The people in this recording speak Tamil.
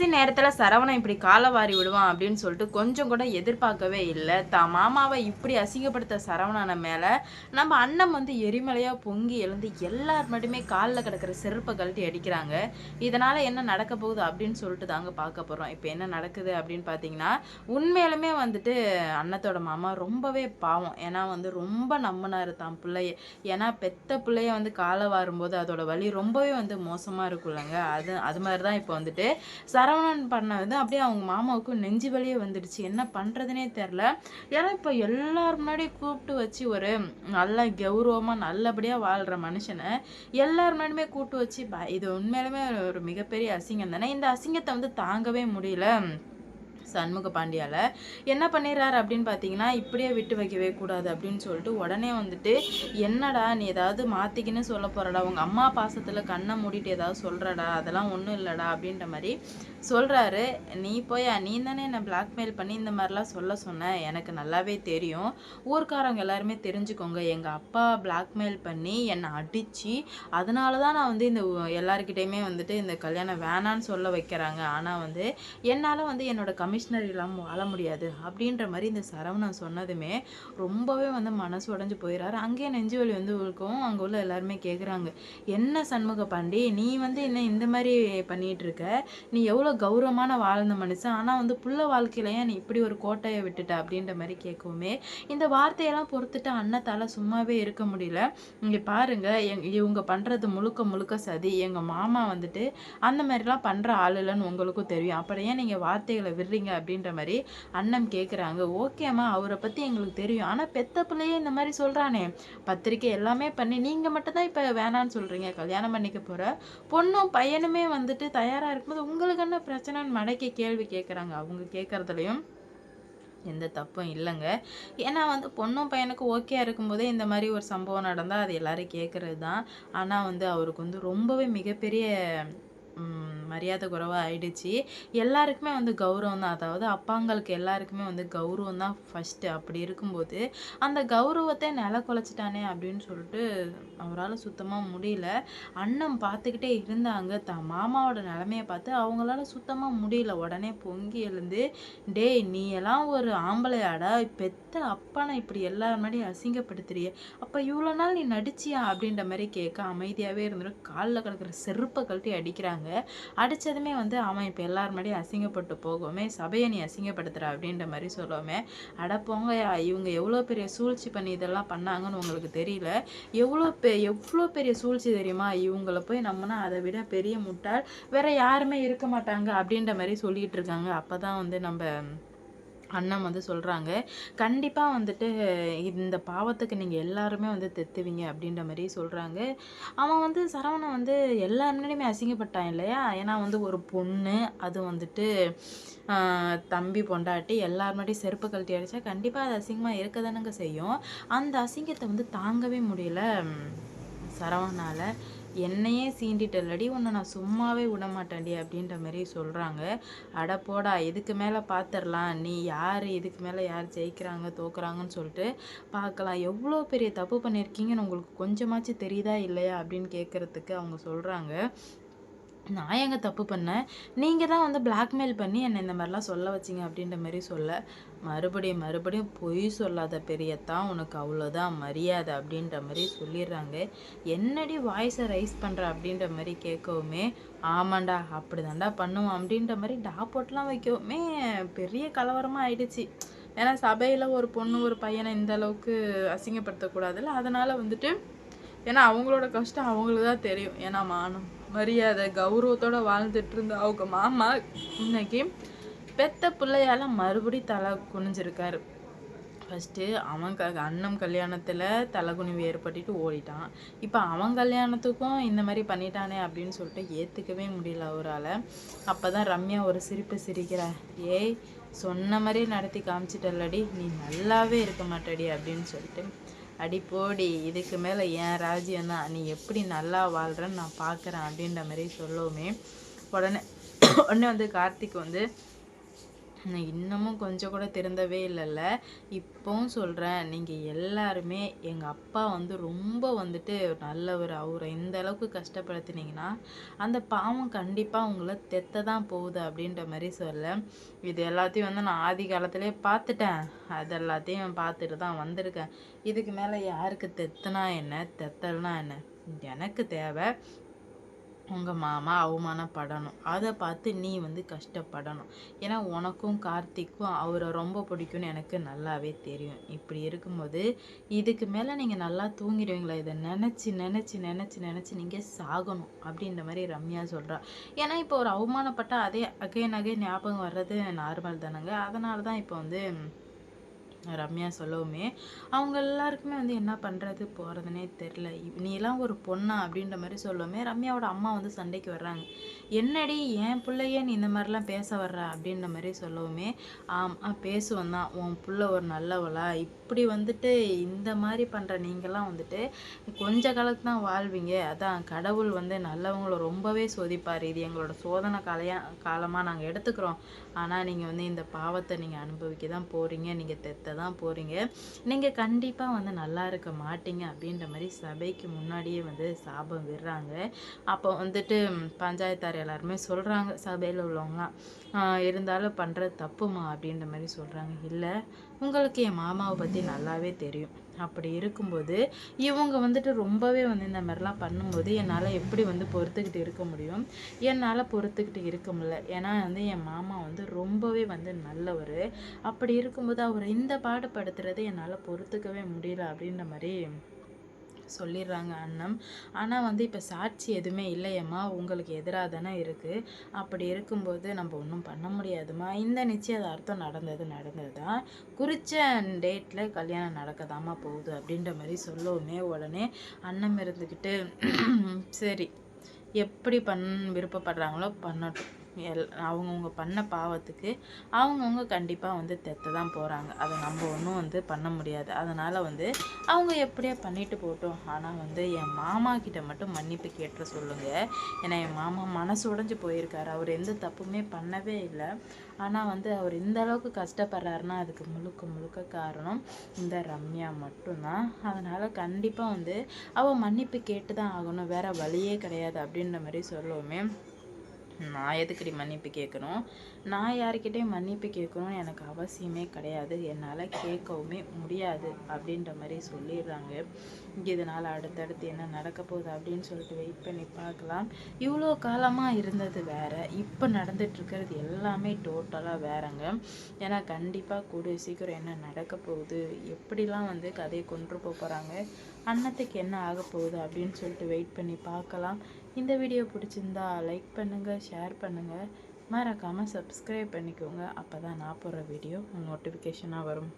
கடைசி நேரத்தில் சரவணன் இப்படி காலை வாரி விடுவான் அப்படின்னு சொல்லிட்டு கொஞ்சம் கூட எதிர்பார்க்கவே இல்லை. தான் மாமாவை இப்படி அசிங்கப்படுத்த சரவணனை மேலே நம்ம அண்ணன் வந்து எரிமலையாக பொங்கி எழுந்து எல்லார் மட்டுமே காலில் கிடக்கிற செருப்பை கழட்டி அடிக்கிறாங்க. இதனால் என்ன நடக்க போகுது அப்படின்னு சொல்லிட்டு தாங்க பார்க்க போகிறோம். இப்போ என்ன நடக்குது அப்படின்னு பார்த்தீங்கன்னா, உண்மையிலுமே வந்துட்டு அண்ணத்தோட மாமா ரொம்பவே பாவம். ஏன்னா வந்து ரொம்ப நம்பினார் தான் பிள்ளைய. ஏன்னா பெத்த பிள்ளைய வந்து காலை வாரும்போது அதோட வலி ரொம்பவே வந்து மோசமாக இருக்குல்லங்க. அது மாதிரி தான் இப்போ வந்துட்டு சரவணன் பண்ண வந்து அப்படியே அவங்க மாமாவுக்கு நெஞ்சு வலியே வந்துடுச்சு. என்ன பண்ணுறதுனே தெரில. ஏன்னா இப்போ எல்லார் முன்னாடி கூப்பிட்டு வச்சு ஒரு நல்ல கௌரவமாக நல்லபடியாக வாழ்கிற மனுஷனை எல்லார் முன்னாடியுமே கூப்பிட்டு வச்சு இது உண்மையிலுமே ஒரு மிகப்பெரிய அசிங்கம் தானே. இந்த அசிங்கத்தை வந்து தாங்கவே முடியல சண்முக பாண்டியால. என்ன பண்ணிடுறாரு அப்படின்னு பார்த்தீங்கன்னா, இப்படியே விட்டு வைக்கவே கூடாது அப்படின்னு சொல்லிட்டு உடனே வந்துட்டு, என்னடா நீ ஏதாவது மாற்றிக்கின்னு சொல்ல போகிறடா, உங்கள் அம்மா பாசத்தில் கண்ணை மூடிட்டு ஏதாவது சொல்கிறடா, அதெல்லாம் ஒன்றும் இல்லைடா அப்படின்ற மாதிரி சொல்கிறாரு. நீ தானே என்னை பிளாக்மெயில் பண்ணி இந்த மாதிரிலாம் சொல்ல சொன்ன, எனக்கு நல்லாவே தெரியும். ஊர்க்காரங்க எல்லாருமே தெரிஞ்சுக்கோங்க, எங்கள் அப்பா பிளாக்மெயில் பண்ணி என்னை அடித்து அதனால தான் நான் வந்து இந்த எல்லாருக்கிட்டையுமே வந்துட்டு இந்த கல்யாணம் வேணான்னு சொல்ல வைக்கிறாங்க. ஆனால் வந்து என்னால் வந்து என்னோட கமிஷனர் இல்லாமல் வாழ முடியாது அப்படின்ற மாதிரி இந்த சரவணன் சொன்னதுமே ரொம்பவே வந்து மனசு உடஞ்சி போயிடறாரு. அங்கேயே நெஞ்சு வலி வந்து இருக்கும். அங்கே உள்ள எல்லாருமே கேட்குறாங்க, என்ன சண்முக பாண்டி நீ வந்து என்ன இந்த மாதிரி பண்ணிகிட்டு இருக்க, நீ எவ்வளோ கௌரவமான வாழ்ந்த மனுஷன், ஆனால் வந்து புள்ள வாழ்க்கையிலையே நீ இப்படி ஒரு கோட்டையை விட்டுட்ட அப்படின்ற மாதிரி கேட்கவுமே இந்த வார்த்தையெல்லாம் பொறுத்துட்டு அண்ணத்தால் சும்மாவே இருக்க முடியல. இங்கே பாருங்க, இவங்க பண்ணுறது முழுக்க முழுக்க சதி. எங்கள் மாமா வந்துட்டு அந்த மாதிரிலாம் பண்ணுற ஆள் இல்லைன்னு உங்களுக்கும் தெரியும். அப்படியே நீங்கள் வார்த்தைகளை விடுறீங்க அப்படின்ற மாதிரி அண்ணன் கேட்குறாங்க. ஓகேம்மா, அவரை பற்றி எங்களுக்கு தெரியும். ஆனால் பெத்த பிள்ளையே இந்த மாதிரி சொல்கிறானே, பத்திரிக்கை எல்லாமே பண்ணி நீங்கள் மட்டும்தான் இப்போ வேணான்னு சொல்கிறீங்க, கல்யாணம் பண்ணிக்க போகிற பொண்ணும் பையனுமே வந்துட்டு தயாராக இருக்கும்போது உங்களுக்கு என்ன பிரச்சனைன்னு மடக்கி கேள்வி கேட்குறாங்க. அவங்க கேட்குறதுலையும் எந்த தப்பும் இல்லைங்க. ஏன்னா வந்து பொண்ணும் பையனுக்கு ஓகே இருக்கும்போதே இந்த மாதிரி ஒரு சம்பவம் நடந்தால் அது எல்லோரும் கேட்குறது தான். ஆனால் வந்து அவருக்கு வந்து ரொம்பவே மிகப்பெரிய மரியாதை குறைவாக ஆயிடுச்சு. எல்லாருக்குமே வந்து கௌரவம் தான். அதாவது அப்பாங்களுக்கு எல்லாருக்குமே வந்து கௌரவம் தான் ஃபஸ்ட்டு. அப்படி இருக்கும்போது அந்த கௌரவத்தை நில குலைச்சிட்டானே அப்படின்னு சொல்லிட்டு அவரால் சுத்தமாக முடியல. அண்ணன் பார்த்துக்கிட்டே இருந்தாங்க. தான் மாமாவோட நிலமையை பார்த்து அவங்களால சுத்தமாக முடியல. உடனே பொங்கி எழுந்து, டேய் நீ எல்லாம் ஒரு ஆம்பளையாடா, பெத்த அப்பனை இப்படி எல்லார் முன்னாடியும் அசிங்கப்படுத்துறிய, அப்போ இவ்வளோ நாள் நீ நடிச்சியா அப்படின்ற மாதிரி கேட்க அமைதியாகவே இருந்துட்டு காலில் கிடக்கிற செருப்பை கழட்டி அடிக்கிறாங்க. அடித்ததுமே வந்து அவன் இப்போ எல்லார் முன்னாடியும் அசிங்கப்பட்டு போகவுமே சபையை நீ அசிங்கப்படுத்துகிற அப்படின்ற மாதிரி சொல்லவுமே, அடப்போங்கயா இவங்க எவ்வளோ பெரிய சூழ்ச்சி பண்ணி இதெல்லாம் பண்ணாங்கன்னு உங்களுக்கு தெரியல. எவ்வளோ பெரிய சூழ்ச்சி தெரியுமா, இவங்கள போய் நம்மனா அதை விட பெரிய முட்டாள் வேற யாருமே இருக்க மாட்டாங்க அப்படின்ற மாதிரி சொல்லிட்டு இருக்காங்க. அப்போ தான் வந்து நம்ம அண்ணன் வந்து சொல்கிறாங்க, கண்டிப்பாக வந்துட்டு இந்த பாவத்துக்கு நீங்கள் எல்லாருமே வந்து தெத்துவீங்க அப்படின்ற மாதிரி சொல்கிறாங்க. அவன் வந்து சரவணன் வந்து எல்லா முன்னாடியுமே அசிங்கப்பட்டான் இல்லையா. ஏன்னா வந்து ஒரு பொண்ணு, அது வந்துட்டு தம்பி பொண்டாட்டி எல்லார் முன்னாடியும் செருப்பு கழட்டி அடித்தா கண்டிப்பாக அது அசிங்கமாக இருக்க தானங்க செய்யும். அந்த அசிங்கத்தை வந்து தாங்கவே முடியல சரவணனால். என்னையே சீண்டிட்டல்லடி, உன்னை நான் சும்மாவே விட மாட்டேன்டி அப்படின்ற மாதிரி சொல்கிறாங்க. அடப்போடா இதுக்கு மேலே பார்த்துடலாம், நீ யார், இதுக்கு மேலே யார் ஜெயிக்கிறாங்க தோக்குறாங்கன்னு சொல்லிட்டு பார்க்கலாம், எவ்வளோ பெரிய தப்பு பண்ணியிருக்கீங்கன்னு உங்களுக்கு கொஞ்சமாச்சும் தெரியுதா இல்லையா அப்படின்னு கேட்குறதுக்கு அவங்க சொல்கிறாங்க, நான் எங்கே தப்பு பண்ணேன், நீங்கள் தான் வந்து பிளாக்மெயில் பண்ணி என்னை இந்த மாதிரிலாம் சொல்ல வச்சிங்க அப்படின்ற மாதிரி சொல்ல, மறுபடியும் பொய் சொல்லாத பெரியத்தான், உனக்கு அவ்வளோதான் மரியாதை அப்படின்ற மாதிரி சொல்லிடுறாங்க. என்னடி வாய்ஸை ரைஸ் பண்ணுற அப்படின்ற மாதிரி கேட்கவுமே, ஆமாண்டா அப்படி தாண்டா பண்ணுவோம் அப்படின்ற மாதிரி டாப்போட்டெலாம் வைக்கவுமே பெரிய கலவரமாக ஆயிடுச்சு. ஏன்னா சபையில் ஒரு பொண்ணு ஒரு பையனை இந்த அளவுக்கு அசிங்கப்படுத்தக்கூடாதுல்ல. அதனால் வந்துட்டு ஏன்னா அவங்களோட கஷ்டம் அவங்களுக்கு தான் தெரியும். ஏன்னா மானம் மரியாதை கௌரவத்தோடு வாழ்ந்துட்டு இருந்த அவங்க மாமா இன்னைக்கு பெத்த பிள்ளையால் மறுபடி தலை குனிஞ்சிருக்காரு. ஃபஸ்ட்டு அவன் அண்ணன் கல்யாணத்தில் தலைகுனிவு ஏற்பட்டுட்டு ஓடிட்டான். இப்போ அவன் கல்யாணத்துக்கும் இந்த மாதிரி பண்ணிட்டானே அப்படின்னு சொல்லிட்டு ஏற்றுக்கவே முடியல அவரால். அப்போ தான் ரம்யா ஒரு சிரிப்பு சிரிக்கிறா, ஏய் சொன்ன மாதிரியே நடத்தி காமிச்சிட்டல்லடி, நீ நல்லாவே இருக்க மாட்டடி அப்படின்னு சொல்லிட்டு, அடி போடி இதுக்கு மேலே என் ராஜ்யம் தான், நீ எப்படி நல்லா வாழ்கிறன்னு நான் பார்க்குறேன் அப்படின்ற மாதிரி சொல்லவுமே உடனே வந்து கார்த்திக் வந்து நான் இன்னமும் கொஞ்சம் கூட திருந்தவே இல்லைல்ல. இப்பவும் சொல்கிறேன், நீங்கள் எல்லாருமே எங்கள் அப்பா வந்து ரொம்ப வந்துட்டு நல்லவர். அவரை இந்த அளவுக்கு கஷ்டப்படுத்தினீங்கன்னா அந்த பாவம் கண்டிப்பாக உங்களை தெத்த தான் போகுது அப்படின்ற மாதிரி சொல்ல. இது எல்லாத்தையும் வந்து நான் ஆதி காலத்திலே பார்த்துட்டேன். அது எல்லாத்தையும் பார்த்துட்டு தான் வந்திருக்கேன். இதுக்கு மேலே யாருக்கு தெத்துனா என்ன, தெத்தல்னா என்ன? எனக்கு தேவை உங்கள் மாமா அவமானப்படணும். அதை பார்த்து நீ வந்து கஷ்டப்படணும். ஏன்னா உனக்கும் கார்த்திக்கும் அவரை ரொம்ப பிடிக்கும்னு எனக்கு நல்லாவே தெரியும். இப்படி இருக்கும்போது இதுக்கு மேலே நீங்கள் நல்லா தூங்கிடுவீங்களா? இதை நினச்சி நினச்சி நினச்சி நினச்சி நீங்கள் சாகணும் அப்படின்ற மாதிரி ரம்யா சொல்கிறா. ஏன்னா இப்போ ஒரு அவமானப்பட்டால் அதே அகைன் அகைன் ஞாபகம் வர்றது நார்மல் தானேங்க. அதனால தான் இப்போ வந்து ரம்யா சொல்லவுமே அவங்க எல்லாருக்குமே வந்து என்ன பண்ணுறது போகிறதுனே தெரில. நீலாம் ஒரு பொண்ணா அப்படின்ற மாதிரி சொல்லவுமே ரம்யாவோட அம்மா வந்து சண்டைக்கு வர்றாங்க. என்னடி என் பிள்ளையே நீ இந்த மாதிரிலாம் பேச வர்ற அப்படின்ற மாதிரி சொல்லவுமே பேசுவேன் தான். உன் பிள்ளை ஒரு நல்லவளா, இப்படி வந்துட்டு இந்த மாதிரி பண்ணுற நீங்களாம் வந்துட்டு கொஞ்ச காலத்துக்கு தான் வாழ்வீங்க. அதான் கடவுள் வந்து நல்லவங்களை ரொம்பவே சோதிப்பார். இது எங்களோட சோதனை காலமாக நாங்கள் எடுத்துக்கிறோம். ஆனால் நீங்கள் வந்து இந்த பாவத்தை நீங்கள் அனுபவிக்க தான் போகிறீங்க. நீங்கள் தெத்த தான் போகிறீங்க. நீங்கள் கண்டிப்பாக வந்து நல்லா இருக்க மாட்டீங்க அப்படின்ற மாதிரி சபைக்கு முன்னாடியே வந்து சாபம் விடுறாங்க. அப்போ வந்துட்டு பஞ்சாயத்தார் எல்லாருமே சொல்கிறாங்க, சபையில் உள்ளவங்களாம் இருந்தாலும் பண்ணுறது தப்புமா அப்படின்ற மாதிரி சொல்கிறாங்க. இல்லை, உங்களுக்கு என் மாமாவை பற்றி நல்லாவே தெரியும். அப்படி இருக்கும்போது இவங்க வந்துட்டு ரொம்பவே வந்து இந்த மாதிரிலாம் பண்ணும்போது என்னால் எப்படி வந்து பொறுத்துக்கிட்டு இருக்க முடியும்? என்னால் பொறுத்துக்கிட்டு இருக்க முடியல. ஏன்னா வந்து என் மாமா வந்து ரொம்பவே வந்து நல்லவர். அப்படி இருக்கும்போது அவரை இந்த பாடுபடுத்துறது என்னால் பொறுத்துக்கவே முடியல அப்படின்ற மாதிரி சொல்லிடுறாங்க அண்ணன். ஆனால் வந்து இப்போ சாட்சி எதுவுமே இல்லையம்மா, உங்களுக்கு எதிராக தானே இருக்குது. அப்படி இருக்கும்போது நம்ம ஒன்றும் பண்ண முடியாதுமா. இந்த நிச்சயதார்த்தம் நடந்தது தான், குறித்த டேட்டில் கல்யாணம் நடக்கதாம்மா போகுது அப்படின்ற மாதிரி சொல்லவுமே உடனே அண்ணன் இருந்துக்கிட்டு சரி எப்படி விருப்பப்படுறாங்களோ பண்ணட்டும். அவங்கவுங்க பண்ண பாவத்துக்கு அவங்கவுங்க கண்டிப்பாக வந்து தெத்த தான் போகிறாங்க. அதை நம்ம ஒன்றும் வந்து பண்ண முடியாது. அதனால் வந்து அவங்க எப்படியா பண்ணிட்டு போட்டோம். ஆனால் வந்து என் மாமா கிட்ட மட்டும் மன்னிப்பு கேட்டு சொல்லுங்கள். ஏன்னா என் மாமா மனசு உடைஞ்சு போயிருக்காரு. அவர் எந்த தப்புமே பண்ணவே இல்லை. ஆனால் வந்து அவர் இந்த அளவுக்கு கஷ்டப்படுறாருன்னா அதுக்கு முழுக்க முழுக்க காரணம் இந்த ரம்யா மட்டும்தான். அதனால் கண்டிப்பாக வந்து அவள் மன்னிப்பு கேட்டு தான் ஆகணும், வேறு வழியே கிடையாது அப்படின்ற மாதிரி சொல்லுவோமே. நான் எதுக்கடி மன்னிப்பு கேட்கணும்? நான் யாருக்கிட்டையும் மன்னிப்பு கேட்கணும்னு எனக்கு அவசியமே கிடையாது. என்னால் கேட்கவுமே முடியாது அப்படின்ற மாதிரி சொல்லிடுறாங்க. இதனால் அடுத்தடுத்து என்ன நடக்க போகுது அப்படின்னு சொல்லிட்டு வெயிட் பண்ணி பார்க்கலாம். இவ்வளோ காலமாக இருந்தது வேறு, இப்போ நடந்துட்டுருக்கிறது எல்லாமே டோட்டலாக வேறங்க. ஏன்னா கண்டிப்பாக கூடிய சீக்கிரம் என்ன நடக்க போகுது, எப்படிலாம் வந்து கதையை கொண்டு போகிறாங்க, அன்னத்துக்கு என்ன ஆக போகுது அப்படின்னு சொல்லிட்டு வெயிட் பண்ணி பார்க்கலாம். இந்த வீடியோ பிடிச்சிருந்தா லைக் பண்ணுங்கள், ஷேர் பண்ணுங்கள், மறக்காமல் சப்ஸ்கிரைப் பண்ணிக்கோங்க. அப்போ தான் நான் போடுற வீடியோ நோட்டிஃபிகேஷனாக வரும்.